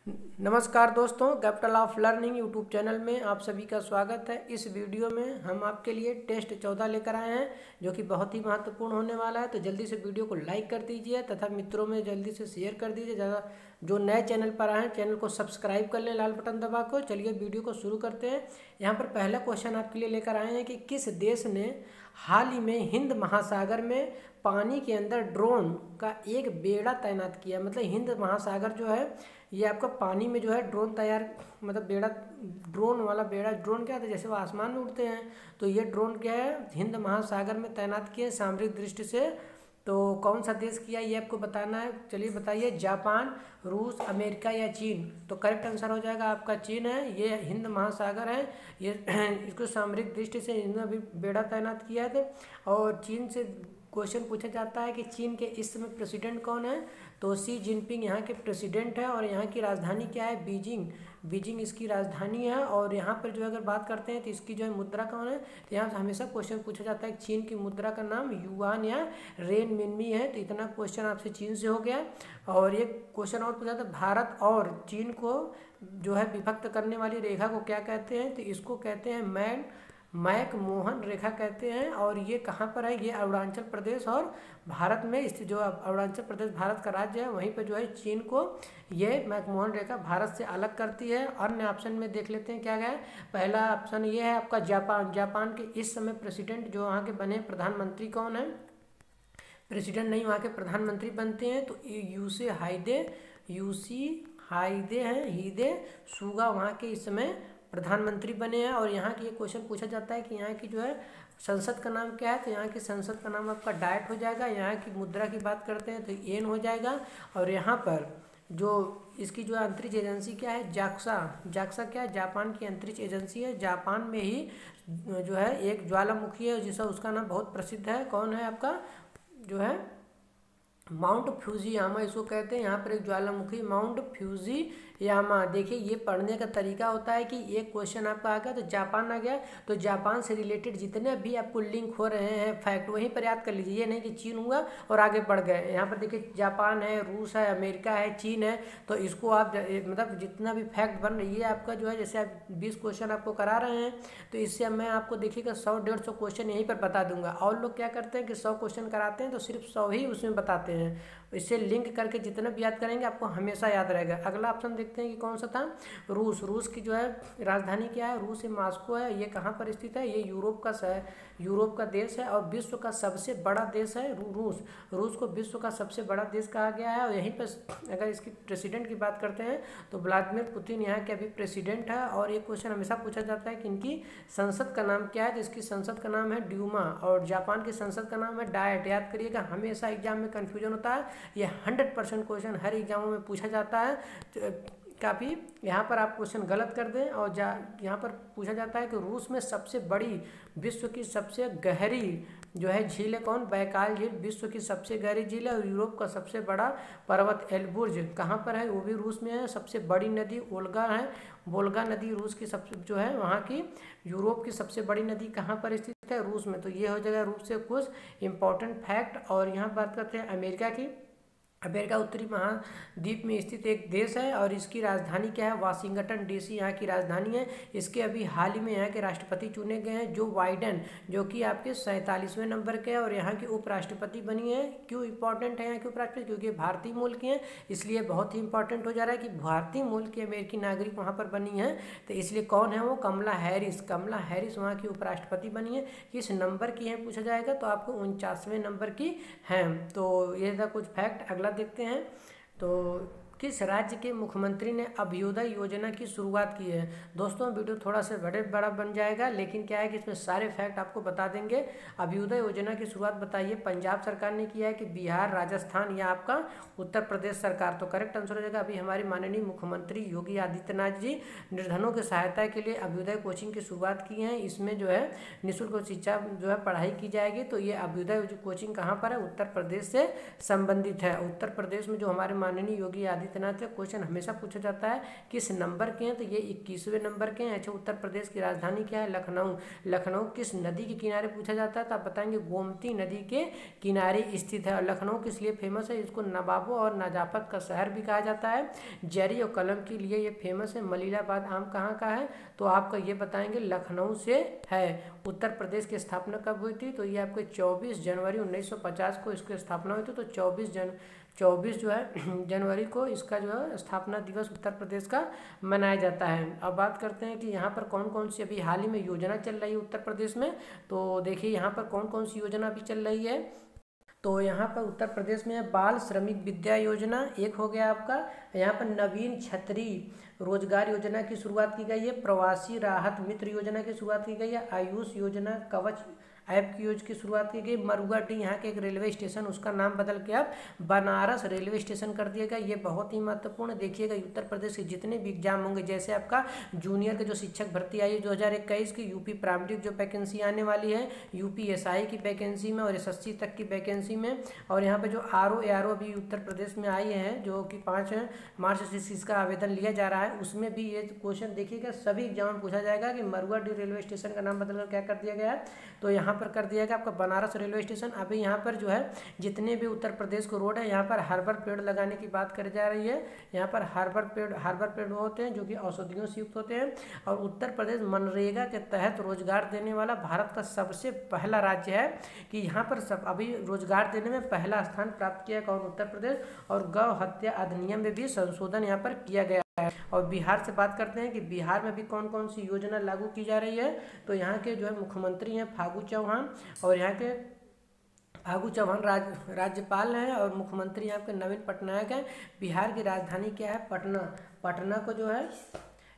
नमस्कार दोस्तों, capital of learning YouTube channel में आप सभी का स्वागत है। इस वीडियो में हम आपके लिए टेस्ट 14 लेकर आए हैं जो कि बहुत ही महत्वपूर्ण होने वाला है। तो जल्दी से वीडियो को लाइक कर दीजिए तथा मित्रों में जल्दी से शेयर कर दीजिए। ज़्यादा जो नए चैनल पर आए हैं चैनल को सब्सक्राइब कर लें लाल बटन दबा कर। चलिए वीडियो को शुरू करते हैं। यहाँ पर पहला क्वेश्चन आपके लिए लेकर आए हैं कि किस देश ने हाल ही में हिंद महासागर में पानी के अंदर ड्रोन का एक बेड़ा तैनात किया। मतलब हिंद महासागर जो है ये आपका पानी में जो है ड्रोन तैयार, मतलब बेड़ा, ड्रोन वाला बेड़ा। ड्रोन क्या होता है, जैसे वो आसमान में उड़ते हैं, तो ये ड्रोन क्या है हिंद महासागर में तैनात किए सामरिक दृष्टि से। तो कौन सा देश किया ये आपको बताना है। चलिए बताइए, जापान, रूस, अमेरिका या चीन। तो करेक्ट आंसर हो जाएगा आपका चीन है। ये हिंद महासागर है, ये इसको सामरिक दृष्टि से इन्होंने अभी बेड़ा तैनात किया है। और चीन से क्वेश्चन पूछा जाता है कि चीन के इस समय प्रेसिडेंट कौन है। तो शी जिनपिंग यहाँ के प्रेसिडेंट है और यहाँ की राजधानी क्या है, बीजिंग। बीजिंग इसकी राजधानी है। और यहाँ पर जो अगर बात करते हैं तो इसकी जो है मुद्रा कौन है, तो यहाँ हमेशा क्वेश्चन पूछा जाता है कि चीन की मुद्रा का नाम युआन या रेन मिनमी है। तो इतना क्वेश्चन आपसे चीन से हो गया। और एक क्वेश्चन और पूछा था, भारत और चीन को जो है विभक्त करने वाली रेखा को क्या कहते हैं। तो इसको कहते हैं मैक-मोहन रेखा कहते हैं। और ये कहाँ पर है, ये अरुणाचल प्रदेश और भारत में स्थित, जो अरुणाचल प्रदेश भारत का राज्य है वहीं पर जो है चीन को ये मैक-मोहन रेखा भारत से अलग करती है। अन्य ऑप्शन में देख लेते हैं क्या गया है। पहला ऑप्शन ये है आपका जापान। जापान के इस समय प्रेसिडेंट जो वहाँ के बने प्रधानमंत्री कौन है, प्रेसिडेंट नहीं वहाँ के प्रधानमंत्री बनते हैं। तो यूसी हाइदे हैं, हिदे सुगा वहाँ के इस समय प्रधानमंत्री बने हैं। और यहाँ की ये क्वेश्चन पूछा जाता है कि यहाँ की जो है संसद का नाम क्या है। तो यहाँ की संसद का नाम आपका डाइट हो जाएगा। यहाँ की मुद्रा की बात करते हैं तो येन हो जाएगा। और यहाँ पर जो इसकी जो अंतरिक्ष एजेंसी क्या है, जाक्सा क्या है, जापान की अंतरिक्ष एजेंसी है। जापान में ही जो है एक ज्वालामुखी है जिसका उसका नाम बहुत प्रसिद्ध है। कौन है आपका, जो है माउंट फ्यूजियामा इसको कहते हैं। यहाँ पर एक ज्वालामुखी माउंट फ्यूजियामा। देखिए ये पढ़ने का तरीका होता है कि एक क्वेश्चन आपका आ गया तो जापान आ गया, तो जापान से रिलेटेड जितने भी आपको लिंक हो रहे हैं फैक्ट वहीं पर याद कर लीजिए। ये नहीं कि चीन हुआ और आगे बढ़ गए। यहाँ पर देखिए जापान है, रूस है, अमेरिका है, चीन है। तो इसको आप मतलब जितना भी फैक्ट बन रही है आपका जो है, जैसे आप 20 क्वेश्चन आपको करा रहे हैं तो इससे अब मैं आपको देखिएगा 100-150 क्वेश्चन यहीं पर बता दूंगा। और लोग क्या करते हैं कि 100 क्वेश्चन कराते हैं तो सिर्फ 100 ही उसमें बताते हैं। इससे लिंक करके जितना भी याद करेंगे आपको हमेशा याद रहेगा। अगला ऑप्शन देखते हैं कि कौन सा था, रूस। रूस की जो है राजधानी क्या है, रूस में मॉस्को है। ये कहाँ पर स्थित है, ये यूरोप का देश है और विश्व का सबसे बड़ा देश है रूस। रूस को विश्व का सबसे बड़ा देश कहा गया है। और यहीं पर अगर इसकी प्रेसिडेंट की बात करते हैं तो व्लादिमीर पुतिन यहाँ के अभी प्रेसिडेंट है। और एक क्वेश्चन हमेशा पूछा जाता है कि इनकी संसद का नाम क्या है। तो इसकी संसद का नाम है ड्यूमा और जापान की संसद का नाम है डाइट। याद करिएगा, हमेशा एग्जाम में कन्फ्यूजन होता है। ये 100% क्वेश्चन हर एग्जामों में पूछा जाता है। काफ़ी यहाँ पर आप क्वेश्चन गलत कर दें। और यहाँ पर पूछा जाता है कि रूस में सबसे बड़ी, विश्व की सबसे गहरी जो है झील है कौन, बैकाल झील विश्व की सबसे गहरी झील है। और यूरोप का सबसे बड़ा पर्वत एल्बुर्ज कहाँ पर है, वो भी रूस में है। सबसे बड़ी नदी ओल्गा है, वोल्गा नदी रूस की सबसे जो है वहाँ की, यूरोप की सबसे बड़ी नदी कहाँ पर स्थित है, रूस में। तो ये हो जाएगा रूस से कुछ इंपॉर्टेंट फैक्ट। और यहाँ बात करते हैं अमेरिका की। अमेरिका उत्तरी महाद्वीप में स्थित एक देश है और इसकी राजधानी क्या है, वाशिंगटन डीसी यहाँ की राजधानी है। इसके अभी हाल ही में यहाँ के राष्ट्रपति चुने गए हैं जो बाइडेन, जो कि आपके 47वें नंबर के हैं और यहाँ की उपराष्ट्रपति बनी है। क्यों इंपॉर्टेंट है यहाँ की उपराष्ट्रपति, क्योंकि भारतीय मूल की हैं, इसलिए बहुत ही इंपॉर्टेंट हो जा रहा है कि भारतीय मूल की अमेरिकी नागरिक वहाँ पर बनी है। तो इसलिए कौन है वो, कमला हैरिस वहाँ की उपराष्ट्रपति बनी है। किस नंबर की है पूछा जाएगा तो आपको 49वें नंबर की हैं। तो ये था कुछ फैक्ट। अगला देखते हैं, तो किस राज्य के मुख्यमंत्री ने अभ्युदय योजना की शुरुआत की है। दोस्तों वीडियो थोड़ा सा बड़ा बन जाएगा, लेकिन क्या है कि इसमें सारे फैक्ट आपको बता देंगे। अभ्युदय योजना की शुरुआत बताइए, पंजाब सरकार ने किया है कि बिहार, राजस्थान या आपका उत्तर प्रदेश सरकार। तो करेक्ट आंसर हो जाएगा अभी हमारे माननीय मुख्यमंत्री योगी आदित्यनाथ जी निर्धनों की सहायता के लिए अभ्युदय कोचिंग की शुरुआत की है। इसमें जो है निःशुल्क शिक्षा जो है पढ़ाई की जाएगी। तो ये अभ्युदय कोचिंग कहाँ पर है, उत्तर प्रदेश से संबंधित है। उत्तर प्रदेश में जो हमारे माननीय योगी आदित्यनाथ है, क्वेश्चन हमेशा पूछा जाता है किस नंबर के हैं, तो ये 21वें नंबर के हैं। अच्छा, उत्तर प्रदेश की राजधानी क्या है? लखनऊ। लखनऊ किस नदी के किनारे पूछा जाता है, तो आप बताएंगे गोमती नदी के किनारे स्थित है। और लखनऊ किस लिए फेमस है? इसको नवाबों और नजाफत का शहर भी कहा जाता है। जरी और कलम के लिए ये फेमस है। मलिलाबाद आम कहाँ का है? तो आपका ये बताएंगे लखनऊ से है। उत्तर प्रदेश की स्थापना कब हुई थी? तो ये आपके 24 जनवरी 1950 को इसकी स्थापना हुई थी। तो 24 जो है जनवरी को इसका जो है स्थापना दिवस उत्तर प्रदेश का मनाया जाता है। अब बात करते हैं कि यहाँ पर कौन कौन सी अभी हाल ही में योजना चल रही है उत्तर प्रदेश में। तो देखिए यहाँ पर कौन कौन सी योजना अभी चल रही है। तो यहाँ पर उत्तर प्रदेश में बाल श्रमिक विद्या योजना एक हो गया आपका। यहाँ पर नवीन छतरी रोजगार योजना की शुरुआत की गई है। प्रवासी राहत मित्र योजना की शुरुआत की गई है। आयुष योजना कवच ऐप की योजना की शुरुआत की गई। मरुआडी यहाँ के एक रेलवे स्टेशन, उसका नाम बदल के अब बनारस रेलवे स्टेशन कर दिया गया। ये बहुत ही महत्वपूर्ण। देखिएगा उत्तर प्रदेश के जितने भी एग्जाम होंगे, जैसे आपका जूनियर के जो शिक्षक भर्ती आई है 2021 की, यूपी प्राइमरी जो वैकेंसी आने वाली है, यूपी एसआई की वैकेंसी में और एसएससी तक की वैकेंसी में, और यहाँ पे जो आरओ एआरओ भी उत्तर प्रदेश में आई है जो कि 5 मार्च से इसका आवेदन लिया जा रहा है, उसमें भी ये क्वेश्चन देखिएगा सभी एग्जाम में पूछा जाएगा कि मरुआडी रेलवे स्टेशन का नाम बदलकर क्या कर दिया गया है, तो यहाँ पर कर दिया गया आपका बनारस रेलवे स्टेशन। अभी यहाँ पर जो है जितने भी उत्तर प्रदेश को रोड है, यहाँ पर हर्बल पेड़ लगाने की बात करी जा रही है। यहाँ पर हर्बल पेड़ वो होते हैं जो कि औषधियों से युक्त होते हैं। और उत्तर प्रदेश मनरेगा के तहत रोजगार देने वाला भारत का सबसे पहला राज्य है कि यहाँ पर सब अभी रोजगार देने में पहला स्थान प्राप्त किया कौन? उत्तर प्रदेश। और गौ हत्या अधिनियम में भी संशोधन यहाँ पर किया गया है। और बिहार से बात करते हैं कि बिहार में भी कौन कौन सी योजना लागू की जा रही है। तो यहाँ के जो है मुख्यमंत्री हैं फागू चौहान, और यहाँ के फागू चौहान राज्यपाल हैं और मुख्यमंत्री यहाँ के नवीन पटनायक हैं। बिहार की राजधानी क्या है? पटना। पटना को जो है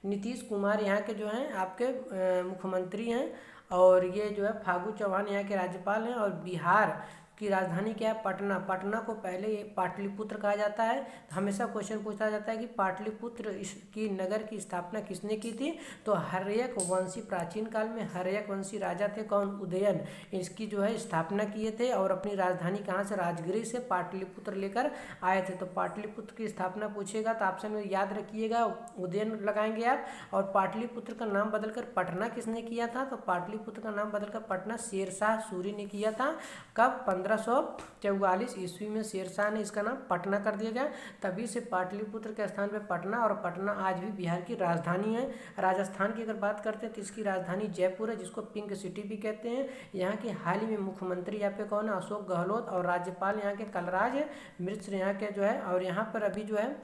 नीतीश कुमार यहाँ के जो हैं आपके मुख्यमंत्री हैं, और ये जो है फागू चौहान यहाँ के राज्यपाल हैं। और बिहार की राजधानी क्या है? पटना। पटना को पहले पाटलिपुत्र कहा जाता है। हमेशा क्वेश्चन पूछा जाता है कि पाटलिपुत्र की नगर की स्थापना किसने की थी? तो हर्यक वंशी, प्राचीन काल में हर्यक वंशी राजा थे कौन? उदयन। इसकी जो है स्थापना किए थे और अपनी राजधानी कहाँ से? राजगिरी से पाटलिपुत्र लेकर आए थे। तो पाटलिपुत्र की स्थापना पूछेगा तो ऑप्शन में याद रखिएगा उदयन लगाएंगे आप। और पाटलिपुत्र का नाम बदलकर पटना किसने किया था? तो पाटलिपुत्र का नाम बदलकर पटना शेरशाह सूरी ने किया था। कब? 1544 ईस्वी में शेरशाह ने इसका नाम पटना कर दिया गया। तभी से पाटलिपुत्र के स्थान पे पटना, और पटना आज भी बिहार की राजधानी है। राजस्थान की अगर बात करते हैं तो इसकी राजधानी जयपुर है, जिसको पिंक सिटी भी कहते हैं। यहाँ के हाल ही में मुख्यमंत्री यहाँ पे कौन है? अशोक गहलोत। और राज्यपाल यहाँ के कलराज मिश्र यहाँ के जो है। और यहाँ पर अभी जो है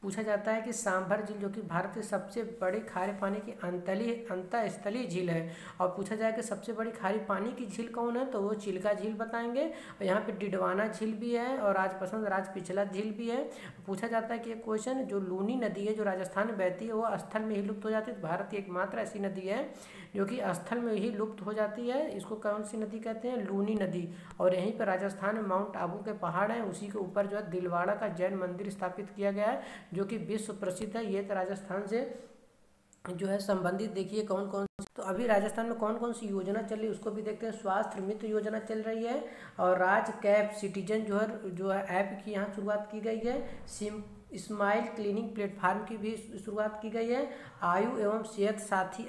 पूछा जाता है कि सांभर झील जो कि भारत की सबसे बड़ी खारे पानी की अंतःस्थलीय झील है। और पूछा जाए कि सबसे बड़ी खारे पानी की झील कौन है? तो वो चिल्का झील बताएंगे। और यहाँ पे डिडवाना झील भी है और राज पिछला झील भी है। पूछा जाता है कि एक क्वेश्चन, जो लूनी नदी है जो राजस्थान में बहती है वो स्थल में ही लुप्त हो जाती है। भारत की एकमात्र ऐसी नदी है जो कि स्थल में ही लुप्त हो जाती है। इसको कौन सी नदी कहते हैं? लूनी नदी। और यहीं पर राजस्थान में माउंट आबू के पहाड़ हैं, उसी के ऊपर जो है दिलवाड़ा का जैन मंदिर स्थापित किया गया है जो कि विश्व प्रसिद्ध है। ये तो राजस्थान से जो है संबंधित देखिए कौन कौन। तो अभी राजस्थान में कौन कौन सी योजना चल रही है उसको भी देखते हैं। स्वास्थ्य मित्र योजना चल रही है, और राज कैब सिटीजन जो है ऐप की यहाँ शुरुआत की गई है। स्माइल क्लिनिक प्लेटफार्म की भी शुरुआत की गई है। आयु एवं सेहत साथी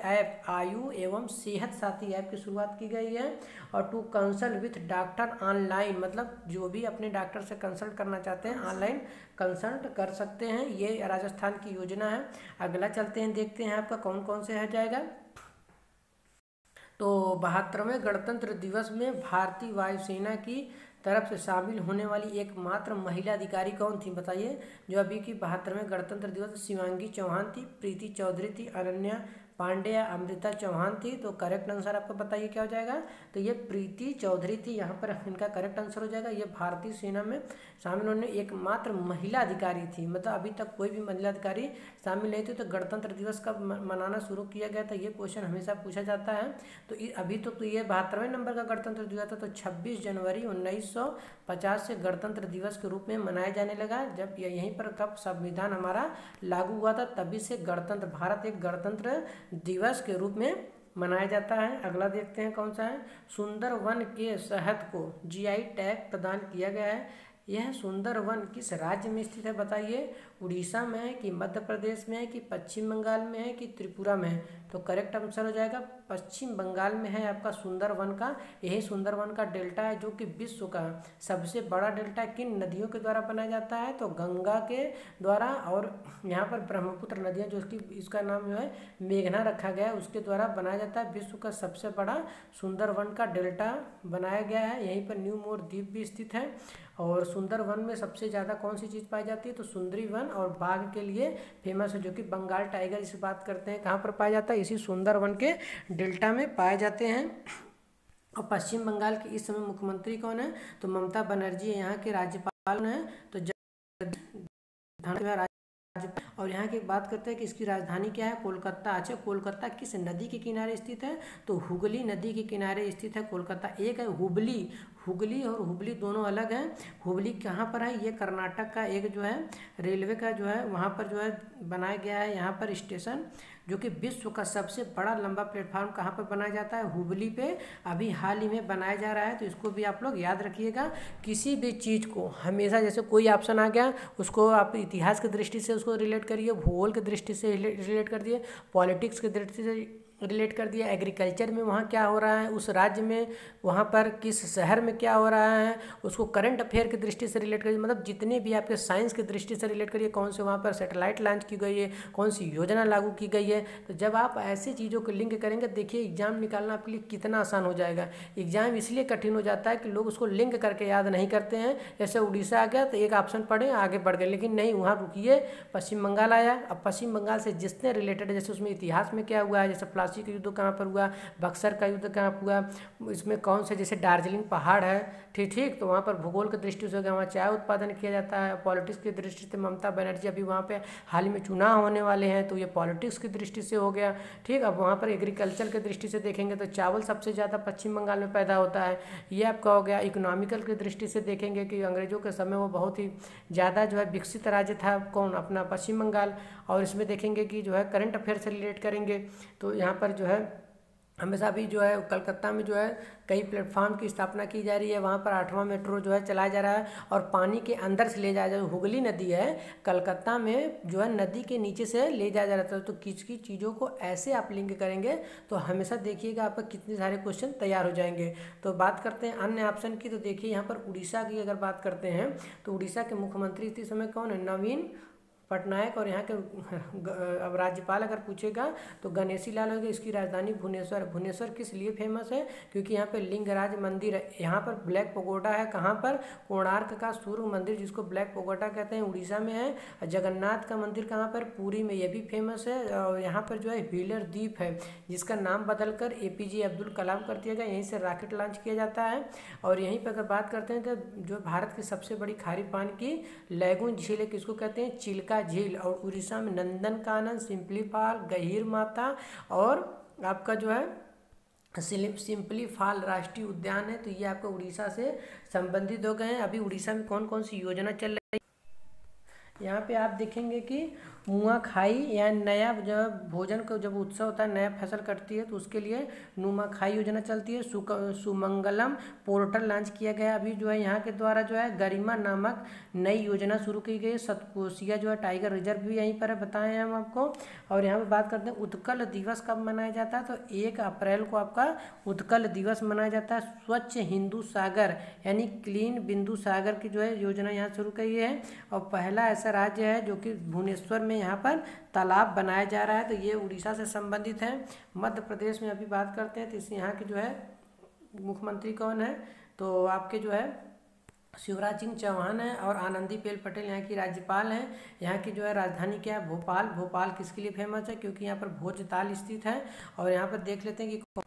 ऐप की शुरुआत की गई है। और to consult with doctor online, मतलब जो भी अपने डॉक्टर से कंसल्ट करना चाहते हैं ऑनलाइन कंसल्ट कर सकते हैं। ये राजस्थान की योजना है। अगला चलते हैं, देखते हैं आपका कौन कौन से है जाएगा। तो 72वें गणतंत्र दिवस में भारतीय वायुसेना की तरफ से शामिल होने वाली एकमात्र महिला अधिकारी कौन थी? बताइए। जो अभी की 72वें गणतंत्र दिवस शिवांगी चौहान थी, प्रीति चौधरी थी, अनन्या पांडे या अमृता चौहान थी। तो करेक्ट आंसर आपको बताइए क्या हो जाएगा? तो ये प्रीति चौधरी थी, यहाँ पर इनका करेक्ट आंसर हो जाएगा। ये भारतीय सेना में शामिल होने एकमात्र महिला अधिकारी थी, मतलब अभी तक कोई भी महिला अधिकारी शामिल नहीं थी। तो गणतंत्र दिवस कब मनाना शुरू किया गया था? ये क्वेश्चन हमेशा पूछा जाता है। तो अभी तो ये 72वें नंबर का गणतंत्र दिवस था। तो 26 जनवरी 1950 से गणतंत्र दिवस के रूप में मनाया जाने लगा। जब यहीं पर कब संविधान हमारा लागू हुआ था, तभी से गणतंत्र भारत एक गणतंत्र दिवस के रूप में मनाया जाता है। अगला देखते हैं कौन सा है। सुंदरवन के शहद को जीआई टैग प्रदान किया गया है। यह सुंदरवन किस राज्य में स्थित है? बताइए। उड़ीसा में है कि मध्य प्रदेश में है कि पश्चिम बंगाल में है कि त्रिपुरा में है? तो करेक्ट आंसर हो जाएगा पश्चिम बंगाल में है आपका सुंदरवन का। यही सुंदरवन का डेल्टा है जो कि विश्व का सबसे बड़ा डेल्टा किन नदियों के द्वारा बनाया जाता है? तो गंगा के द्वारा, और यहाँ पर ब्रह्मपुत्र नदियाँ जो इसका नाम जो है मेघना रखा गया है, उसके द्वारा बनाया जाता है। विश्व का सबसे बड़ा सुंदरवन का डेल्टा बनाया गया है। यहीं पर न्यू मोर द्वीप भी स्थित है। और सुंदरवन में सबसे ज़्यादा कौन सी चीज़ पाई जाती है? तो सुंदरी वन और बाघ के लिए फेमस है, जो कि बंगाल टाइगर जिसे बात करते हैं, कहाँ पर पाया जाता है? इसी सुंदरवन के डेल्टा में पाए जाते हैं। और पश्चिम बंगाल के इस समय मुख्यमंत्री कौन है? तो ममता बनर्जी यहाँ के राज्यपाल हैं। तो और यहाँ की बात करते हैं कि इसकी राजधानी क्या है? कोलकाता। अच्छा, कोलकाता किस नदी के किनारे स्थित है? तो हुगली नदी के किनारे स्थित है कोलकाता। एक है हुबली, हुगली और हुबली दोनों अलग हैं। हुबली कहाँ पर है? ये कर्नाटक का एक जो है रेलवे का जो है वहाँ पर जो है बनाया गया है यहाँ पर स्टेशन, जो कि विश्व का सबसे बड़ा लंबा प्लेटफॉर्म कहाँ पर बनाया जाता है? हुबली पे अभी हाल ही में बनाया जा रहा है। तो इसको भी आप लोग याद रखिएगा। किसी भी चीज़ को हमेशा, जैसे कोई ऑप्शन आ गया उसको आप इतिहास की दृष्टि से उसको रिलेट करिए, भूगोल की दृष्टि से रिलेट कर दिए, पॉलिटिक्स की दृष्टि से रिलेट कर दिया, एग्रीकल्चर में वहाँ क्या हो रहा है, उस राज्य में वहाँ पर किस शहर में क्या हो रहा है, उसको करंट अफेयर की दृष्टि से रिलेट करिए। मतलब जितने भी आपके साइंस की दृष्टि से रिलेट करिए, कौन से वहाँ पर सैटेलाइट लॉन्च की गई है, कौन सी योजना लागू की गई है। तो जब आप ऐसी चीज़ों को लिंक करेंगे, देखिए एग्जाम निकालना आपके लिए कितना आसान हो जाएगा। एग्जाम इसलिए कठिन हो जाता है कि लोग उसको लिंक करके याद नहीं करते हैं। जैसे उड़ीसा आ गया तो एक ऑप्शन पढ़े आगे बढ़ गए, लेकिन नहीं, वहाँ रुकिए, पश्चिम बंगाल आया। अब पश्चिम बंगाल से जितने रिलेटेड, जैसे उसमें इतिहास में क्या हुआ है, जैसे प्लासी का युद्ध कहाँ पर हुआ, बक्सर का युद्ध कहाँ पर हुआ, इसमें कौन से, जैसे दार्जिलिंग पहाड़ है, ठीक, तो वहाँ पर भूगोल की दृष्टि से वहाँ चाय उत्पादन किया जाता है। पॉलिटिक्स की दृष्टि से ममता बनर्जी अभी वहाँ पे हाल ही में चुनाव होने वाले हैं, तो ये पॉलिटिक्स की दृष्टि से हो गया। ठीक, अब वहाँ पर एग्रीकल्चर की दृष्टि से देखेंगे तो चावल सबसे ज़्यादा पश्चिम बंगाल में पैदा होता है, ये आपका हो गया। इकोनॉमिकल की दृष्टि से देखेंगे कि अंग्रेजों के समय वो बहुत ही ज़्यादा जो है विकसित राज्य था, कौन? अपना पश्चिम बंगाल। और इसमें देखेंगे कि जो है करंट अफेयर से रिलेट करेंगे तो यहाँ पर जो है हमेशा भी जो है कलकत्ता में जो है कई प्लेटफॉर्म की स्थापना की जा रही है, वहाँ पर 8वां मेट्रो जो है चलाया जा रहा है और पानी के अंदर से ले जाया जा रहा है। हुगली नदी है कलकत्ता में, जो है नदी के नीचे से ले जाया जा रहा था। तो किसी चीज़ों को ऐसे आप लिंक करेंगे तो हमेशा देखिएगा आपका कितने सारे क्वेश्चन तैयार हो जाएंगे। तो बात करते हैं अन्य ऑप्शन की, तो देखिए यहाँ पर उड़ीसा की अगर बात करते हैं तो उड़ीसा के मुख्यमंत्री इस समय कौन है? नवीन पटनायक। और यहाँ के अब राज्यपाल अगर पूछेगा तो गणेशी लाल होगा। इसकी राजधानी भुवनेश्वर। भुवनेश्वर किस लिए फेमस है? क्योंकि यहाँ पे लिंगराज मंदिर है, यहाँ पर ब्लैक पगोडा है। कहाँ पर? कोणार्क का सूर्य मंदिर, जिसको ब्लैक पगोडा कहते हैं, उड़ीसा में है। जगन्नाथ का मंदिर कहाँ पर? पुरी में, ये भी फेमस है। और यहाँ पर जो है व्हीलर द्वीप है, जिसका नाम बदलकर APJ अब्दुल कलाम कर दिया गया, यहीं से रॉकेट लॉन्च किया जाता है। और यहीं पर अगर बात करते हैं तो जो भारत की सबसे बड़ी खारी पानी की लैगून झील है, किसको कहते हैं? चिल्का झील। और उड़ीसा में नंदनकानन, सिंपली फॉल, गहीर माता और आपका जो है सिंपली फॉल राष्ट्रीय उद्यान है। तो ये आपका उड़ीसा से संबंधित हो गए हैं। अभी उड़ीसा में कौन कौन सी योजना चल रही है, यहाँ पे आप देखेंगे कि नुआखाई या नया जब भोजन का जब उत्सव होता है, नया फसल कटती है, तो उसके लिए नुआखाई योजना चलती है। सुमंगलम पोर्टल लॉन्च किया गया अभी जो है यहाँ के द्वारा, जो है गरिमा नामक नई योजना शुरू की गई है। सतकोसिया जो है टाइगर रिजर्व भी यहीं पर है, बताएं हम आपको। और यहाँ पर बात करते हैं उत्कल दिवस कब मनाया जाता है, तो 1 अप्रैल को आपका उत्कल दिवस मनाया जाता है। स्वच्छ हिंदू सागर यानी क्लीन बिंदु सागर की जो है योजना यहाँ शुरू की है। और पहला ऐसा राज्य है जो कि भुवनेश्वर में यहाँ पर तालाब बनाया जा रहा है, तो ये उड़ीसा से संबंधित है। मध्य प्रदेश में अभी बात करते हैं तो इस यहाँ की जो है मुख्यमंत्री कौन है, तो आपके जो है शिवराज सिंह चौहान है। और आनंदीबेन पटेल यहाँ की राज्यपाल हैं। यहाँ की जो है राजधानी क्या है? भोपाल। भोपाल किसके लिए फेमस है? क्योंकि यहाँ पर भोजताल स्थित है। और यहाँ पर देख लेते हैं कि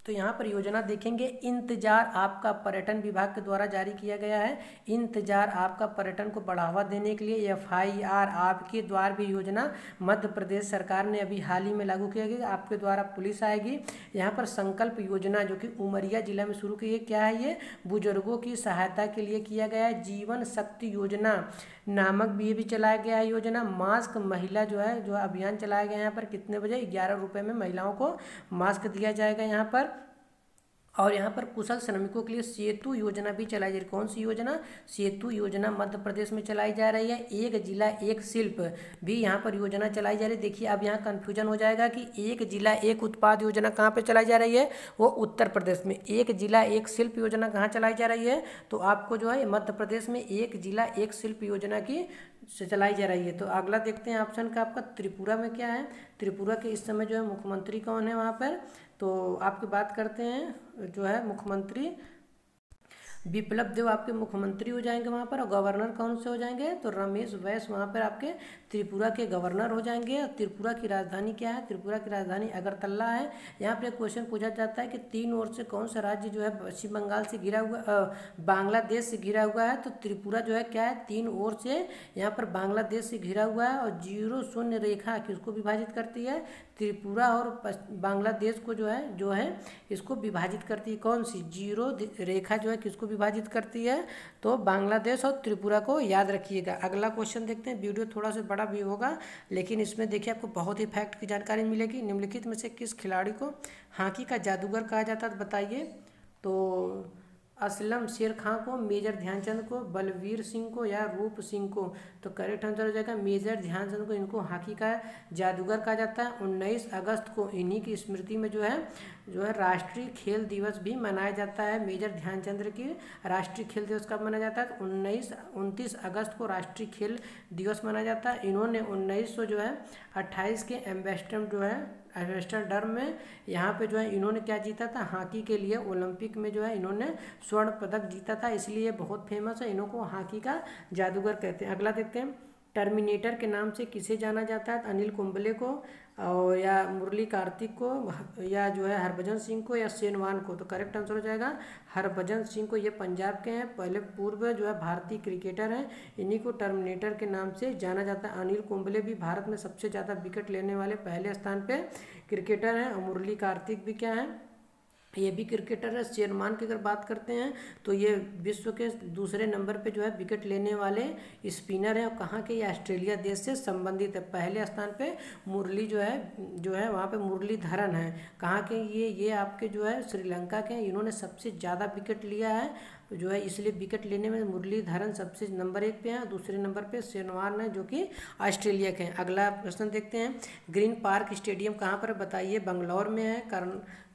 तो यहाँ पर योजना देखेंगे, इंतजार आपका पर्यटन विभाग के द्वारा जारी किया गया है। इंतजार आपका पर्यटन को बढ़ावा देने के लिए FIR आपके द्वार भी योजना मध्य प्रदेश सरकार ने अभी हाल ही में लागू किया गया। आपके द्वारा पुलिस आएगी। यहाँ पर संकल्प योजना जो कि उमरिया जिला में शुरू की है, क्या है ये? बुजुर्गों की सहायता के लिए किया गया है। जीवन शक्ति योजना नामक भी चलाया गया है योजना। मास्क महिला जो है जो अभियान चलाया गया है, यहाँ पर कितने बजे? 11 रुपये में महिलाओं को मास्क दिया जाएगा यहाँ पर। और यहाँ पर कुशल श्रमिकों के लिए सेतु योजना भी चलाई जा रही है। कौन सी योजना? सेतु योजना मध्य प्रदेश में चलाई जा रही है। एक जिला एक शिल्प भी यहाँ पर योजना चलाई जा रही है। देखिए अब यहाँ कन्फ्यूजन हो जाएगा कि एक जिला एक उत्पाद योजना कहाँ पे चलाई जा रही है, वो उत्तर प्रदेश में। एक जिला एक शिल्प योजना कहाँ चलाई जा रही है, तो आपको जो है मध्य प्रदेश में एक जिला एक शिल्प योजना की से चलाई जा रही है। तो अगला देखते हैं ऑप्शन का आपका त्रिपुरा में क्या है। त्रिपुरा के इस समय जो है मुख्यमंत्री कौन है वहाँ पर, तो आपकी बात करते हैं जो है मुख्यमंत्री विप्लव देव आपके मुख्यमंत्री हो जाएंगे वहाँ पर। और गवर्नर कौन से हो जाएंगे, तो रमेश बैस वहाँ पर आपके त्रिपुरा के गवर्नर हो जाएंगे। और त्रिपुरा की राजधानी क्या है, त्रिपुरा की राजधानी अगरतला है। यहाँ पर एक क्वेश्चन पूछा जाता है कि 3 ओर से कौन सा राज्य जो है पश्चिम बंगाल से घिरा हुआ बांग्लादेश से घिरा हुआ है, तो त्रिपुरा जो है क्या है, 3 ओर से यहाँ पर बांग्लादेश से घिरा हुआ है। और 0 शून्य रेखा किसको विभाजित करती है, त्रिपुरा और बांग्लादेश को जो है इसको विभाजित करती है। कौन सी 0 रेखा जो है किसको विभाजित करती है, तो बांग्लादेश और त्रिपुरा को याद रखिएगा। अगला क्वेश्चन देखते हैं। वीडियो थोड़ा सा बड़ा भी होगा, लेकिन इसमें देखिए आपको बहुत ही फैक्ट की जानकारी मिलेगी। निम्नलिखित में से किस खिलाड़ी को हॉकी का जादूगर कहा जाता है, बताइए। तो असलम शेर खां को, मेजर ध्यानचंद को, बलवीर सिंह को या रूप सिंह को, तो करेक्ट आंसर हो जाएगा मेजर ध्यानचंद को। इनको हॉकी का जादूगर कहा जाता है। 19 अगस्त को इन्हीं की स्मृति में जो है राष्ट्रीय खेल दिवस भी मनाया जाता है। मेजर ध्यानचंद की राष्ट्रीय खेल दिवस कब मनाया जाता है, तो 29 अगस्त को राष्ट्रीय खेल दिवस मनाया जाता है। इन्होंने 1928 के एम्स्टर्डम में यहाँ पे जो है इन्होंने क्या जीता था, हॉकी के लिए ओलंपिक में जो है इन्होंने स्वर्ण पदक जीता था, इसलिए बहुत फेमस है। इनको हॉकी का जादूगर कहते हैं। अगला देखते हैं। टर्मिनेटर के नाम से किसे जाना जाता है, अनिल कुंबले को और या मुरली कार्तिक को या जो है हरभजन सिंह को या सेनवान को, तो करेक्ट आंसर हो जाएगा हरभजन सिंह को। ये पंजाब के हैं, पहले पूर्व जो है भारतीय क्रिकेटर हैं। इन्हीं को टर्मिनेटर के नाम से जाना जाता है। अनिल कुंबले भी भारत में सबसे ज़्यादा विकेट लेने वाले पहले स्थान पे क्रिकेटर हैं। और मुरली कार्तिक भी क्या है, ये भी क्रिकेटर है। शेरमान की अगर बात करते हैं तो ये विश्व के दूसरे नंबर पे जो है विकेट लेने वाले स्पिनर हैं। और कहाँ के, ये ऑस्ट्रेलिया देश से संबंधित है। पहले स्थान पे मुरली जो है वहाँ पे मुरलीधरन है। कहाँ के, ये आपके जो है श्रीलंका के हैं। इन्होंने सबसे ज़्यादा विकेट लिया है जो है, इसलिए विकेट लेने में मुरलीधरन सबसे नंबर 1 पे हैं। दूसरे नंबर पे सेनवान है जो कि ऑस्ट्रेलिया के हैं। अगला प्रश्न देखते हैं। ग्रीन पार्क स्टेडियम कहाँ पर, बताइए। बंगलौर में है,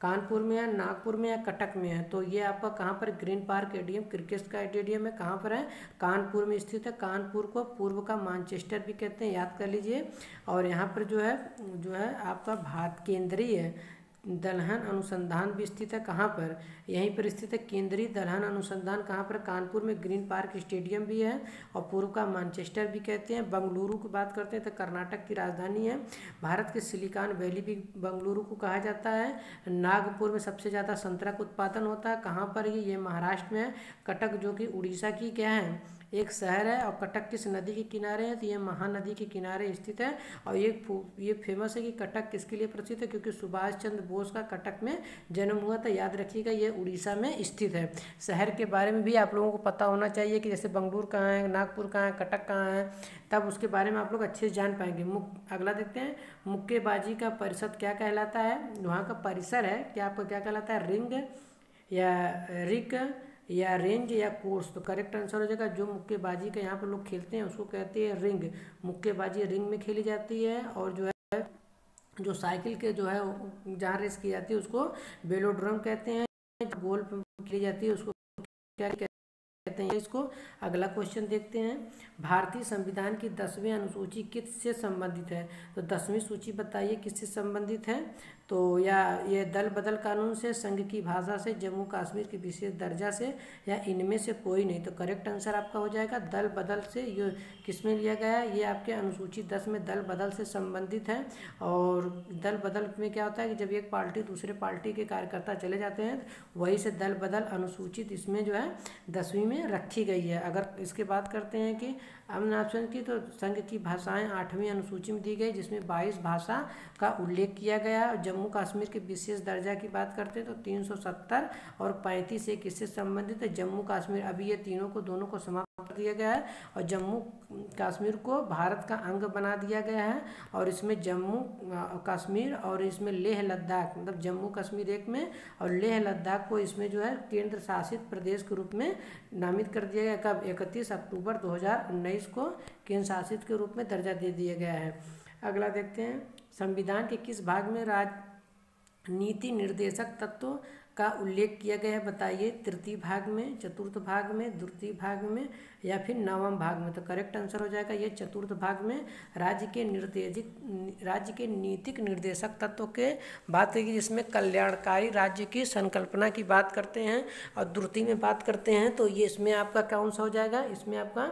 कानपुर में है, नागपुर में है, कटक में है। तो ये आपका कहाँ पर ग्रीन पार्क स्टेडियम क्रिकेट का स्टेडियम है, कहाँ पर है, कानपुर में स्थित है। कानपुर को पूर्व का मैनचेस्टर भी कहते हैं, याद कर लीजिए। और यहाँ पर जो है आपका भारत केंद्रीय दलहन अनुसंधान भी स्थित है। कहाँ पर, यहीं पर स्थित है केंद्रीय दलहन अनुसंधान। कहाँ पर, कानपुर में। ग्रीन पार्क स्टेडियम भी है और पूर्व का मैनचेस्टर भी कहते हैं। बंगलुरु की बात करते हैं तो कर्नाटक की राजधानी है। भारत के सिलिकॉन वैली भी बंगलुरु को कहा जाता है। नागपुर में सबसे ज़्यादा संतरा का उत्पादन होता है। कहाँ पर, ये महाराष्ट्र में है। कटक जो कि उड़ीसा की क्या है, एक शहर है। और कटक किस नदी के किनारे है, तो ये महानदी के किनारे स्थित है। और ये फेमस है कि कटक किसके लिए प्रसिद्ध है, क्योंकि सुभाष चंद्र बोस का कटक में जन्म हुआ था। याद रखिएगा ये उड़ीसा में स्थित है। शहर के बारे में भी आप लोगों को पता होना चाहिए कि जैसे बंगलुरु कहाँ है, नागपुर कहाँ है, कटक कहाँ है, तब उसके बारे में आप लोग अच्छे से जान पाएंगे। अगला देखते हैं। मुक्केबाजी का परिषद क्या कहलाता है, वहाँ का परिसर है क्या, आपका क्या कहलाता है, रिंग या रिक या रेंज या कोर्स, तो करेक्ट आंसर हो जाएगा जो मुक्केबाजी का यहाँ पर लोग खेलते हैं उसको कहते हैं रिंग। मुक्केबाजी रिंग में खेली जाती है। और जो साइकिल के जो है जहाँ रेस की जाती है उसको वेलोड्रोम कहते हैं। गोल खेली जाती है उसको क्या कहते हैं इसको। अगला क्वेश्चन देखते हैं। भारतीय संविधान की 10वीं अनुसूची किससे संबंधित है, तो 10वीं सूची बताइए किससे संबंधित है। तो या ये दल बदल कानून से, संघ की भाषा से, जम्मू कश्मीर के विशेष दर्जा से, या इनमें से कोई नहीं। तो करेक्ट आंसर आपका हो जाएगा दल बदल से। ये किसमें लिया गया है, ये आपके अनुसूची 10 में दल बदल से संबंधित है। और दल बदल में क्या होता है कि जब एक पार्टी दूसरे पार्टी के कार्यकर्ता चले जाते हैं, वही से दल बदल अनुसूचित इसमें जो है 10वीं में रखी गई है। अगर इसके बात करते हैं कि अमन ऑप्शन की, तो संघ की भाषाएं 8वीं अनुसूची में दी गई, जिसमें 22 भाषा का उल्लेख किया गया। और जम्मू कश्मीर के विशेष दर्जा की बात करते हैं तो 370 और 35 से किससे संबंधित है, जम्मू कश्मीर। अभी ये दोनों को समाप्त दिया गया है और जम्मू कश्मीर को भारत का अंग बना दिया गया है। और इसमें जम्मू कश्मीर और इसमें लेह लद्दाख, मतलब जम्मू कश्मीर एक में और लेह लद्दाख को इसमें जो है केंद्र शासित प्रदेश के रूप में नामित कर दिया गया। कब? 31 अक्टूबर 2019 को केंद्र शासित के रूप में दर्जा दे दिया गया है। अगला देखते हैं, संविधान के किस भाग में नीति निर्देशक तत्वों का उल्लेख किया गया है? बताइए। तृतीय भाग में, चतुर्थ भाग में, द्वितीय भाग में या फिर नवम भाग में? तो करेक्ट आंसर हो जाएगा ये चतुर्थ भाग में। राज्य के नीतिक निर्देशक तत्व के बात करेगी जिसमें कल्याणकारी राज्य की संकल्पना की बात करते हैं और द्वितीय में बात करते हैं। तो ये इसमें आपका कौन सा हो जाएगा? इसमें आपका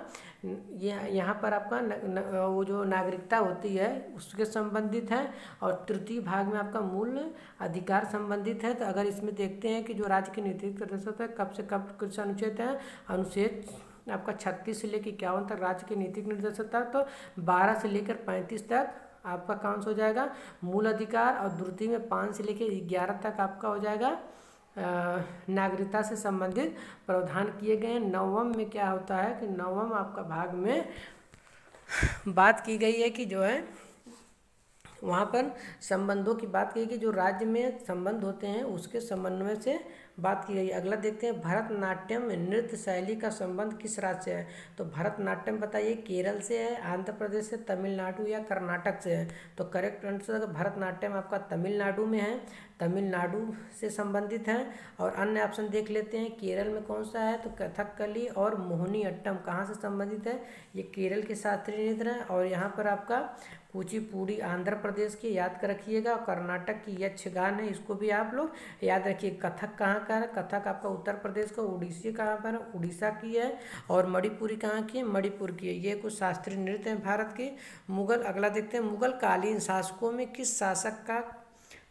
यहाँ पर आपका वो जो नागरिकता होती है उसके संबंधित है और तृतीय भाग में आपका मूल अधिकार संबंधित है। तो अगर इसमें देखते हैं कि जो राज्य के नीतिक निर्देशक है कब से कब कुछ अनुच्छेद है, अनुच्छेद आपका 36 से लेकर 51 तक राज्य के नीतिक निर्देशक था। तो 12 से लेकर 35 तक आपका कौन सा हो जाएगा? मूल अधिकार। और द्वितीय में 5 से लेकर 11 तक आपका हो जाएगा नागरिकता से संबंधित प्रावधान किए गए हैं। नवम में क्या होता है कि नवम आपका भाग में बात की गई है कि जो है वहाँ पर संबंधों की बात की कि जो राज्य में संबंध होते हैं उसके समन्वय से बात की गई। अगला देखते हैं, भरतनाट्यम नृत्य शैली का संबंध किस राज्य से है? तो भरतनाट्यम बताइए केरल से है, आंध्र प्रदेश से, तमिलनाडु या कर्नाटक से है? तो करेक्ट आंसर भरतनाट्यम आपका तमिलनाडु में है, तमिलनाडु से संबंधित है। और अन्य ऑप्शन देख लेते हैं, केरल में कौन सा है? तो कथकली और मोहिनीअट्टम कहाँ से संबंधित है? ये केरल के शास्त्रीय नृत्य है। और यहाँ पर आपका कुचिपुड़ी आंध्र प्रदेश की याद कर रखिएगा। कर्नाटक की यक्षगान है, इसको भी आप लोग याद रखिए। कथक कहाँ का है? कथक आपका उत्तर प्रदेश का। उड़ीसी कहाँ पर है? उड़ीसा की है। और मणिपुरी कहाँ की है? मणिपुर की है। ये कुछ शास्त्रीय नृत्य हैं भारत के। मुगल, अगला देखते हैं, मुगल कालीन शासकों में किस शासक का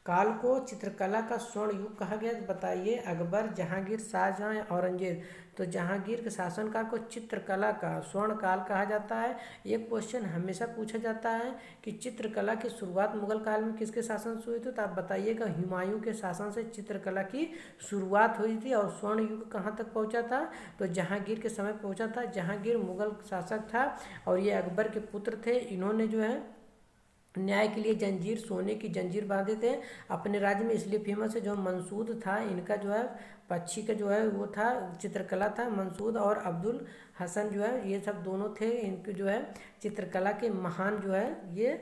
काल को चित्रकला का स्वर्ण युग कहा गया? बताइए। अकबर, जहांगीर, शाहजहां या औरंगजेब? तो जहांगीर के शासनकाल को चित्रकला का स्वर्ण काल कहा जाता है। एक क्वेश्चन हमेशा पूछा जाता है कि चित्रकला की शुरुआत मुगल काल में किसके शासन से हुई थी? तो आप बताइएगा। हुमायूं के शासन से चित्रकला की शुरुआत हुई थी। और स्वर्ण युग कहाँ तक पहुँचा था? तो जहांगीर के समय पहुँचा था। जहांगीर मुगल शासक था और ये अकबर के पुत्र थे। इन्होंने जो है न्याय के लिए जंजीर, सोने की जंजीर बांधे थे अपने राज्य में, इसलिए फेमस है। जो मंसूद था इनका जो है पक्षी का जो है वो था चित्रकला था। मंसूद और अब्दुल हसन जो है ये सब दोनों थे, इनके जो है चित्रकला के महान जो है ये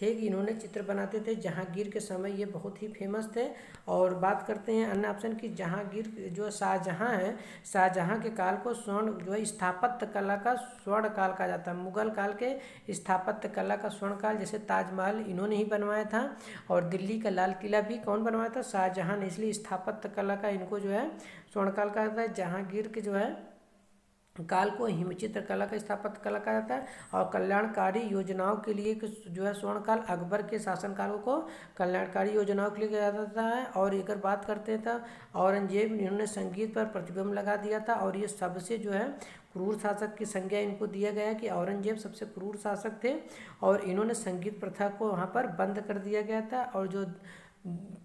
थे कि इन्होंने चित्र बनाते थे। जहांगीर के समय ये बहुत ही फेमस थे। और बात करते हैं अन्य ऑप्शन की, जहांगीर जो शाहजहां है, शाहजहां के काल को स्वर्ण जो है स्थापत्य कला का स्वर्ण काल कहा जाता है। मुगल काल के स्थापत्य कला का स्वर्ण काल, जैसे ताजमहल इन्होंने ही बनवाया था और दिल्ली का लाल किला भी कौन बनवाया था? शाहजहां ने। इसलिए स्थापत्य कला का इनको जो है स्वर्ण काल कहा जाता है। जहांगीर के जो है काल को हिमचित्र कला का स्थापत्य कला कहा जाता है। और कल्याणकारी योजनाओं के लिए जो है स्वर्ण काल अकबर के शासनकाल को कल्याणकारी योजनाओं के लिए कहा जाता है। और अगर बात करते हैं तो औरंगजेब, इन्होंने संगीत पर प्रतिबंध लगा दिया था और ये सबसे जो है क्रूर शासक की संज्ञा इनको दिया गया है कि औरंगजेब सबसे क्रूर शासक थे और इन्होंने संगीत प्रथा को वहाँ पर बंद कर दिया गया था। और जो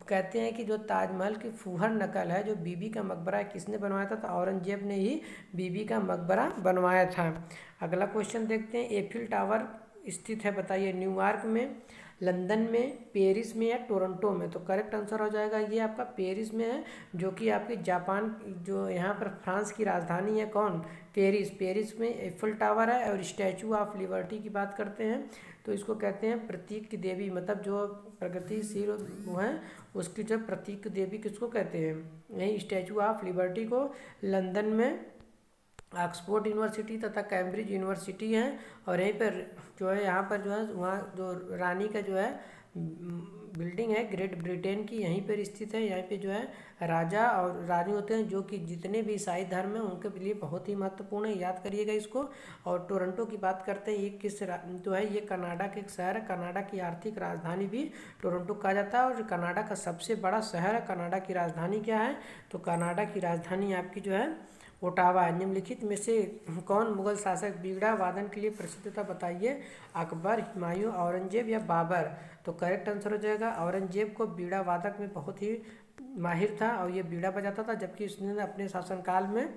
कहते हैं कि जो ताजमहल की फूहड़ नकल है, जो बीबी का मकबरा है, किसने बनवाया था? तो औरंगजेब ने ही बीबी का मकबरा बनवाया था। अगला क्वेश्चन देखते हैं, एफिल टावर स्थित है, बताइए। न्यूयॉर्क में, लंदन में, पेरिस में या टोरंटो में? तो करेक्ट आंसर हो जाएगा ये आपका पेरिस में है, जो कि आपकी जापान जो यहाँ पर फ्रांस की राजधानी है कौन? पेरिस। पेरिस में एफिल टावर है। और स्टैचू ऑफ लिबर्टी की बात करते हैं तो इसको कहते हैं प्रतीक की देवी, मतलब जो प्रगतिशील वो हैं उसकी जो प्रतीक देवी किसको कहते हैं? यही स्टैचू ऑफ लिबर्टी को। लंदन में ऑक्सफोर्ड यूनिवर्सिटी तथा कैम्ब्रिज यूनिवर्सिटी है। और यहीं पर जो है यहाँ पर जो है वहाँ जो रानी का जो है बिल्डिंग है ग्रेट ब्रिटेन की, यहीं पर स्थित है। यहाँ पे जो है राजा और रानी होते हैं, जो कि जितने भी ईसाई धर्म है उनके लिए बहुत ही महत्वपूर्ण है, याद करिएगा इसको। और टोरंटो की बात करते हैं, ये किस जो है ये कनाडा के एक शहर है। कनाडा की आर्थिक राजधानी भी टोरंटो कहा जाता है और कनाडा का सबसे बड़ा शहर है। कनाडा की राजधानी क्या है? तो कनाडा की राजधानी आपकी जो है ओटावा है। निम्नलिखित में से कौन मुगल शासक बीड़ा वादन के लिए प्रसिद्ध था? बताइए। अकबर, हुमायूं, औरंगजेब या बाबर? तो करेक्ट आंसर हो जाएगा औरंगजेब को बीड़ा वादक में बहुत ही माहिर था और ये बीड़ा बजाता था, जबकि उसने अपने शासनकाल में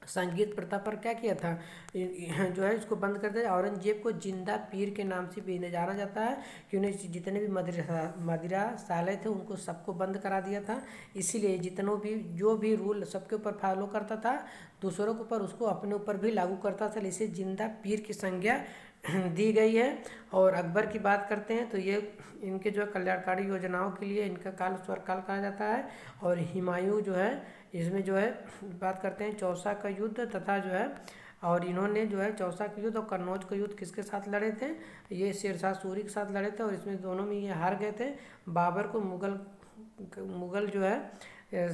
संगीत प्रथा पर क्या किया था, जो है इसको बंद कर दिया। औरंगजेब को जिंदा पीर के नाम से भी जाना जाता है कि उन्हें जितने भी मदिराशालय थे उनको सबको बंद करा दिया था। इसीलिए जितनों भी जो भी रूल सबके ऊपर फॉलो करता था, दूसरों के ऊपर उसको अपने ऊपर भी लागू करता था, इसे जिंदा पीर की संज्ञा दी गई है। और अकबर की बात करते हैं तो ये इनके जो है कल्याणकारी योजनाओं के लिए इनका काल स्वर्णकाल कहा जाता है। और हुमायूं जो है इसमें जो है बात करते हैं चौसा का युद्ध तथा जो है, और इन्होंने जो है चौसा का युद्ध और कन्नौज का युद्ध किसके साथ लड़े थे, ये शेरशाह सूरी के साथ लड़े थे और इसमें दोनों में ये हार गए थे। बाबर को मुगल जो है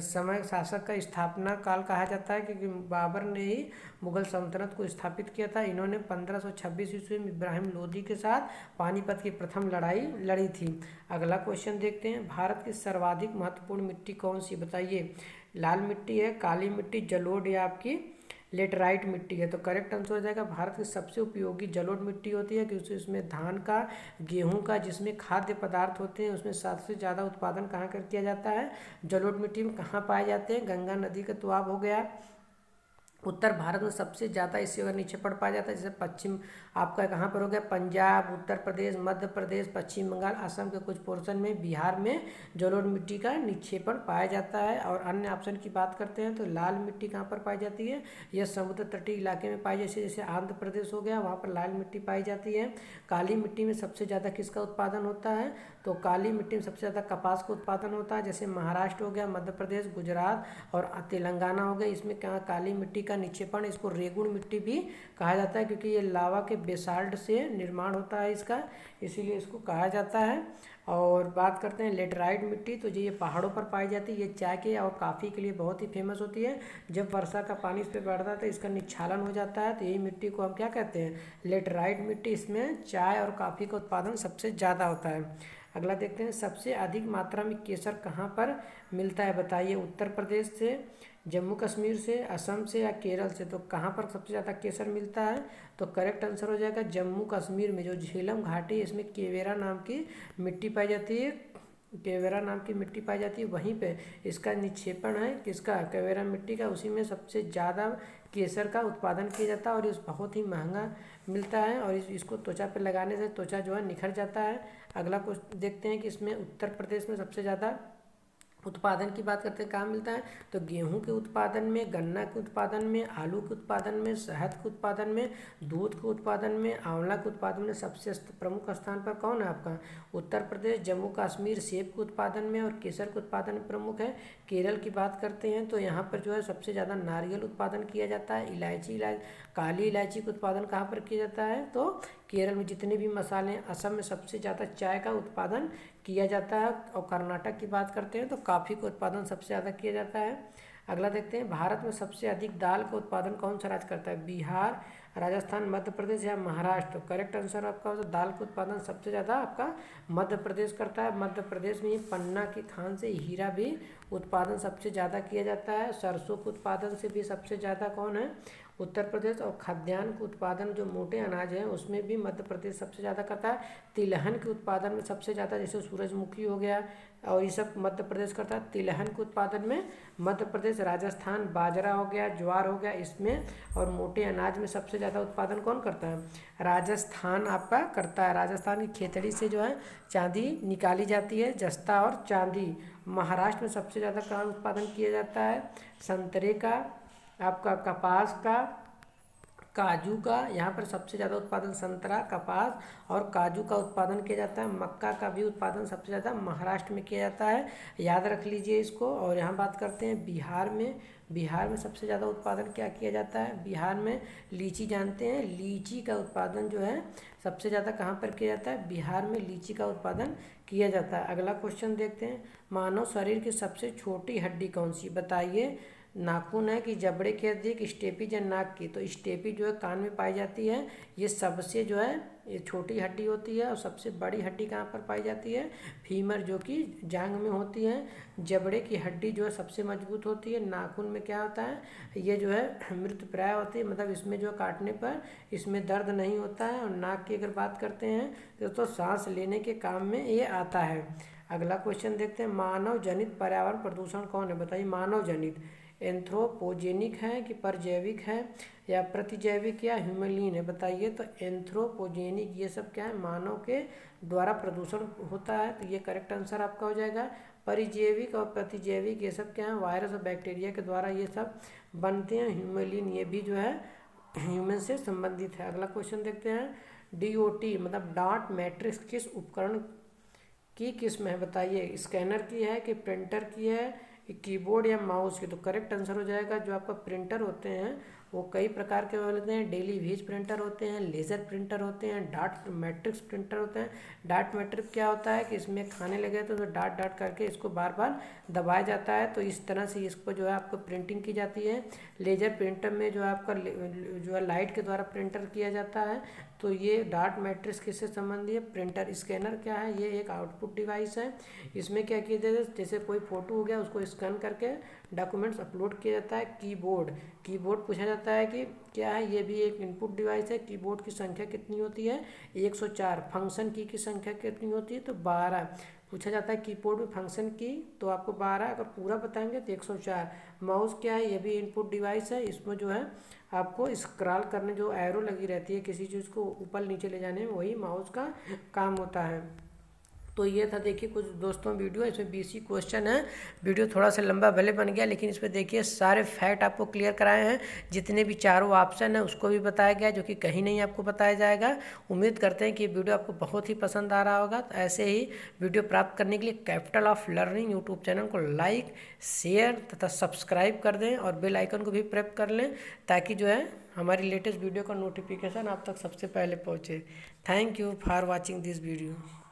समय शासक का स्थापना काल कहा जाता है, क्योंकि बाबर ने ही मुगल सल्तनत को स्थापित किया था। इन्होंने 1526 ईस्वी में इब्राहिम लोदी के साथ पानीपत की प्रथम लड़ाई लड़ी थी। अगला क्वेश्चन देखते हैं, भारत की सर्वाधिक महत्वपूर्ण मिट्टी कौन सी, बताइए। लाल मिट्टी है, काली मिट्टी, जलोढ़ या आपकी लेटराइट मिट्टी है। तो करेक्ट आंसर हो जाएगा भारत की सबसे उपयोगी जलोढ़ मिट्टी होती है, क्योंकि उसमें धान का, गेहूं का, जिसमें खाद्य पदार्थ होते हैं उसमें सबसे ज़्यादा उत्पादन कहाँ कर किया जाता है, जलोढ़ मिट्टी में। कहाँ पाए जाते हैं, गंगा नदी का दोआब हो गया। उत्तर भारत में सबसे ज़्यादा इससे अगर नीचे पाया जाता है, जैसे पश्चिम आपका कहाँ पर हो गया, पंजाब, उत्तर प्रदेश, मध्य प्रदेश, पश्चिम बंगाल, असम के कुछ पोर्शन में, बिहार में जलोढ़ मिट्टी का निक्षेपण पाया जाता है। और अन्य ऑप्शन की बात करते हैं तो लाल मिट्टी कहाँ पर पाई जाती है, यह समुद्र तटीय इलाके में पाई, जैसे आंध्र प्रदेश हो गया, वहाँ पर लाल मिट्टी पाई जाती है। काली मिट्टी में सबसे ज़्यादा किसका उत्पादन होता है, तो काली मिट्टी में सबसे ज़्यादा कपास का उत्पादन होता है, जैसे महाराष्ट्र हो गया, मध्य प्रदेश, गुजरात और तेलंगाना हो गया। इसमें क्या काली मिट्टी का निक्षेपण, इसको रेगुड़ मिट्टी भी कहा जाता है, क्योंकि ये लावा के बेसाल्ट से निर्माण होता है इसका, इसीलिए इसको कहा जाता है। और बात करते हैं लेटराइट मिट्टी, तो ये पहाड़ों पर पाई जाती है। ये चाय के और काफ़ी के लिए बहुत ही फेमस होती है। जब वर्षा का पानी इस पर बढ़ता है तो इसका निच्छालन हो जाता है, तो यही मिट्टी को हम क्या कहते हैं, लेटराइट मिट्टी। इसमें चाय और कॉफ़ी का उत्पादन सबसे ज़्यादा होता है। अगला देखते हैं, सबसे अधिक मात्रा में केसर कहाँ पर मिलता है, बताइए। उत्तर प्रदेश से, जम्मू कश्मीर से, असम से या केरल से। तो कहाँ पर सबसे ज़्यादा केसर मिलता है, तो करेक्ट आंसर हो जाएगा जम्मू कश्मीर में। जो झेलम घाटी, इसमें केवेरा नाम की मिट्टी पाई जाती है, केवेरा नाम की मिट्टी पाई जाती है, वहीं पे इसका निक्षेपण है किसका, केवेरा मिट्टी का। उसी में सबसे ज़्यादा केसर का उत्पादन किया जाता है और ये बहुत ही महंगा मिलता है। और इसको त्वचा पे लगाने से त्वचा जो है निखर जाता है। अगला कुछ देखते हैं कि इसमें उत्तर प्रदेश में सबसे ज़्यादा उत्पादन की बात करते हैं कहाँ मिलता है, तो गेहूं के उत्पादन में, गन्ना के उत्पादन में, आलू के उत्पादन में, शहद के उत्पादन में, दूध के उत्पादन में, आंवला के उत्पादन में। सबसे प्रमुख स्थान पर कौन है आपका, उत्तर प्रदेश। जम्मू कश्मीर सेब के उत्पादन में और केसर के उत्पादन में प्रमुख है। केरल की बात करते हैं तो यहाँ पर जो है सबसे ज़्यादा नारियल उत्पादन किया जाता है। काली इलायची का उत्पादन कहाँ पर किया जाता है, तो केरल में। जितने भी मसाले, असम में सबसे ज़्यादा चाय का उत्पादन किया जाता है। और कर्नाटक की बात करते हैं तो कॉफ़ी का उत्पादन सबसे ज़्यादा किया जाता है। अगला देखते हैं, भारत में सबसे अधिक दाल का उत्पादन कौन सा राज्य करता है, बिहार, राजस्थान, मध्य प्रदेश या महाराष्ट्र। तो करेक्ट आंसर आपका हो, तो दाल का उत्पादन सबसे ज़्यादा आपका मध्य प्रदेश करता है। मध्य प्रदेश में पन्ना की खान से हीरा भी उत्पादन सबसे ज़्यादा किया जाता है। सरसों के उत्पादन से भी सबसे ज़्यादा कौन है, उत्तर प्रदेश। और खाद्यान्न के उत्पादन जो मोटे अनाज हैं उसमें भी मध्य प्रदेश सबसे ज़्यादा करता है। तिलहन के उत्पादन में सबसे ज़्यादा, जैसे सूरजमुखी हो गया और ये सब मध्य प्रदेश करता है। तिलहन के उत्पादन में मध्य प्रदेश, राजस्थान, बाजरा हो गया, ज्वार हो गया इसमें। और मोटे अनाज में सबसे ज़्यादा उत्पादन कौन करता है, राजस्थान आपका करता है। राजस्थान की खेतड़ी से जो है चांदी निकाली जाती है, जस्ता और चांदी। महाराष्ट्र में सबसे ज़्यादा कहाँ उत्पादन किया जाता है, संतरे का, आपका कपास का, काजू का। यहाँ पर सबसे ज़्यादा उत्पादन संतरा, कपास और काजू का उत्पादन किया जाता है। मक्का का भी उत्पादन सबसे ज़्यादा महाराष्ट्र में किया जाता है, याद रख लीजिए इसको। और यहाँ बात करते हैं बिहार में। बिहार में सबसे ज़्यादा उत्पादन क्या किया जाता है, बिहार में लीची जानते हैं, लीची का उत्पादन जो है सबसे ज़्यादा कहाँ पर किया जाता है, बिहार में लीची का उत्पादन किया जाता है। अगला क्वेश्चन देखते हैं, मानव शरीर की सबसे छोटी हड्डी कौन सी, बताइए। नाखून है कि जबड़े की हड्डी कि स्टेपीज या नाक की। तो स्टेपी जो है कान में पाई जाती है, ये सबसे जो है ये छोटी हड्डी होती है। और सबसे बड़ी हड्डी कहाँ पर पाई जाती है, फीमर, जो कि जांघ में होती है। जबड़े की हड्डी जो है सबसे मजबूत होती है। नाखून में क्या होता है, ये जो है मृतप्राय होती है, मतलब इसमें जो काटने पर इसमें दर्द नहीं होता है। और नाक की अगर बात करते हैं तो सांस लेने के काम में ये आता है। अगला क्वेश्चन देखते हैं, मानव जनित पर्यावरण प्रदूषण कौन है, बताइए। मानव जनित, एंथ्रोपोजेनिक है कि परजैविक है या प्रतिजैविक या ह्यूमलिन है, बताइए। तो एंथ्रोपोजेनिक ये सब क्या है, मानव के द्वारा प्रदूषण होता है, तो ये करेक्ट आंसर आपका हो जाएगा। परिजैविक और प्रतिजैविक ये सब क्या है, वायरस और बैक्टीरिया के द्वारा ये सब बनते हैं। ह्यूमलिन ये भी जो है ह्यूमन से संबंधित है। अगला क्वेश्चन देखते हैं। DOT मतलब डॉट मैट्रिक्स किस उपकरण की किस्म है, बताइए। स्कैनर की है कि प्रिंटर की है, कीबोर्ड या माउस की। तो करेक्ट आंसर हो जाएगा जो आपका प्रिंटर होते हैं वो कई प्रकार के होते हैं। डेली वेज प्रिंटर होते हैं, लेज़र प्रिंटर होते हैं, डॉट मैट्रिक्स प्रिंटर होते हैं। डॉट मैट्रिक्स क्या होता है कि इसमें खाने लगे तो डॉट डॉट करके इसको बार बार दबाया जाता है, तो इस तरह से इसको जो है आपको प्रिंटिंग की जाती है। लेजर प्रिंटर में जो है आपका जो है लाइट के द्वारा प्रिंटर किया जाता है। तो ये डॉट मैट्रिक्स किससे संबंधित है, प्रिंटर। स्कैनर क्या है, ये एक आउटपुट डिवाइस है। इसमें क्या किया जाता है, जैसे कोई फोटो हो गया उसको स्कैन करके डॉक्यूमेंट्स अपलोड किया जाता है। कीबोर्ड, कीबोर्ड पूछा जाता है कि क्या है, ये भी एक इनपुट डिवाइस है। कीबोर्ड की संख्या कितनी होती है, 104। फंक्शन की संख्या कितनी होती है, तो 12 पूछा जाता है। कीबोर्ड में फंक्शन की तो आपको 12, अगर पूरा बताएंगे तो 104। माउस क्या है, ये भी इनपुट डिवाइस है। इसमें जो है आपको स्क्रॉल करने जो एरो लगी रहती है किसी चीज़ को ऊपर नीचे ले जाने में, वही माउस का काम होता है। तो ये था देखिए कुछ दोस्तों वीडियो, इसमें 20 क्वेश्चन है। वीडियो थोड़ा सा लंबा भले बन गया, लेकिन इसमें देखिए सारे फैक्ट आपको क्लियर कराए हैं। जितने भी चारों ऑप्शन है उसको भी बताया गया, जो कि कहीं नहीं आपको बताया जाएगा। उम्मीद करते हैं कि वीडियो आपको बहुत ही पसंद आ रहा होगा। तो ऐसे ही वीडियो प्राप्त करने के लिए capital of learning YouTube channel को लाइक, शेयर तथा सब्सक्राइब कर दें और बेल आइकन को भी प्रेस कर लें, ताकि जो है हमारी लेटेस्ट वीडियो का नोटिफिकेशन आप तक सबसे पहले पहुँचे। Thank you for watching this video.